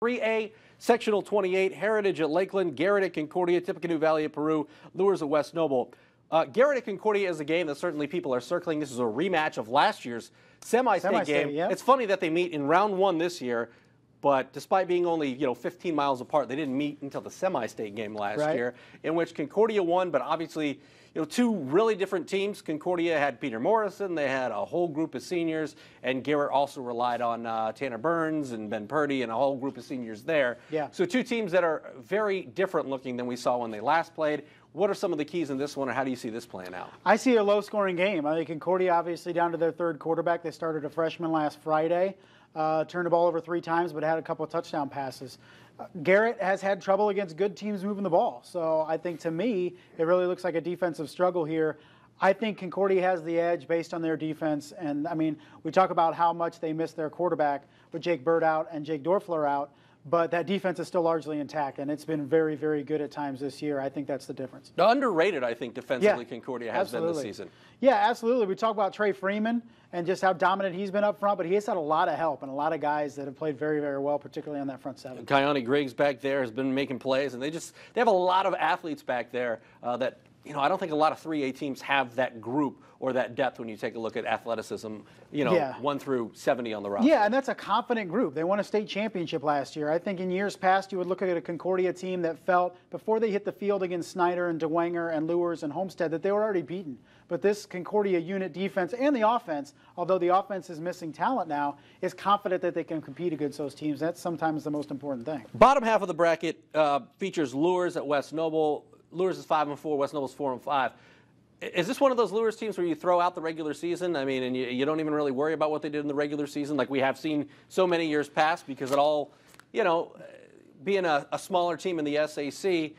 3A, sectional 28, Heritage at Lakeland, Garrett at Concordia, Tippecanoe Valley at Peru, Lures at West Noble. Garrett at Concordia is a game that certainly people are circling. This is a rematch of last year's semi-state game. Yep. It's funny that they meet in round one this year, but despite being only 15 miles apart, they didn't meet until the semi-state game last year, in which Concordia won. But obviously, two really different teams. Concordia had Peter Morrison, they had a whole group of seniors, and Garrett also relied on Tanner Burns and Ben Purdy and a whole group of seniors there. Yeah. So two teams that are very different looking than we saw when they last played. What are some of the keys in this one, or how do you see this playing out? I see a low-scoring game. I think Concordia obviously down to their third quarterback. They started a freshman last Friday, turned the ball over 3 times, but had a couple of touchdown passes. Garrett has had trouble against good teams moving the ball. So I think, to me, it really looks like a defensive struggle here. I think Concordia has the edge based on their defense. And, I mean, we talk about how much they missed their quarterback with Jake Bird out and Jake Dorfler out. But that defense is still largely intact, and it's been very, very good at times this year. I think that's the difference. Underrated, I think, defensively, Concordia has been this season. Yeah, absolutely. We talk about Trey Freeman and just how dominant he's been up front, but he has had a lot of help and a lot of guys that have played very, very well, particularly on that front seven. Kione Griggs back there has been making plays, and they have a lot of athletes back there that I don't think a lot of 3A teams have that group or that depth when you take a look at athleticism, 1 through 70 on the roster. Yeah, and that's a confident group. They won a state championship last year. I think in years past you would look at a Concordia team that felt, before they hit the field against Snyder and DeWanger and Lures and Homestead, that they were already beaten. But this Concordia unit defense and the offense, although the offense is missing talent now, is confident that they can compete against those teams. That's sometimes the most important thing. Bottom half of the bracket features Lures at West Noble. Lures is 5-4, West Noble's 4-5. Is this one of those Lures teams where you throw out the regular season? I mean, and you don't even really worry about what they did in the regular season, like we have seen so many years past, because it all, being a smaller team in the SAC,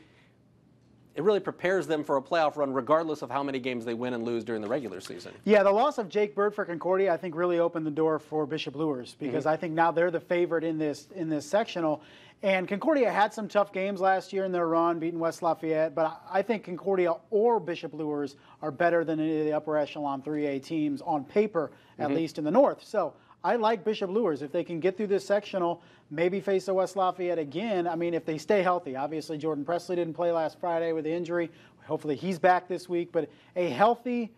it really prepares them for a playoff run regardless of how many games they win and lose during the regular season. Yeah, the loss of Jake Bird for Concordia, I think, really opened the door for Bishop Lures, because I think now they're the favorite in this sectional. And Concordia had some tough games last year in their run, beating West Lafayette, but I think Concordia or Bishop Lures are better than any of the upper echelon 3A teams on paper, at least in the north. So I like Bishop Lures. If they can get through this sectional, maybe face a West Lafayette again. I mean, if they stay healthy. Obviously, Jordan Presley didn't play last Friday with the injury. Hopefully he's back this week. But a healthy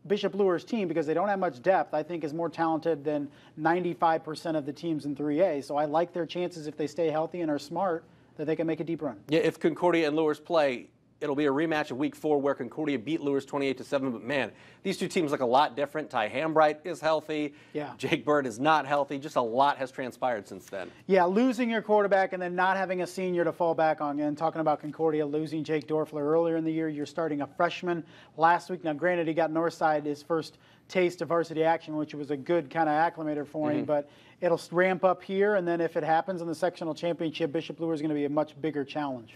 Bishop Lures team, because they don't have much depth, I think is more talented than 95% of the teams in 3A. So I like their chances, if they stay healthy and are smart, that they can make a deep run. Yeah, if Concordia and Lures play, it'll be a rematch of Week 4 where Concordia beat Lures 28-7. But, man, these two teams look a lot different. Ty Hambright is healthy. Yeah. Jake Bird is not healthy. Just a lot has transpired since then. Yeah, losing your quarterback and then not having a senior to fall back on. And talking about Concordia losing Jake Dorfler earlier in the year, you're starting a freshman last week. Now, granted, he got Northside his first taste of varsity action, which was a good kind of acclimator for him. But it'll ramp up here, and then if it happens in the sectional championship, Bishop Lures is going to be a much bigger challenge.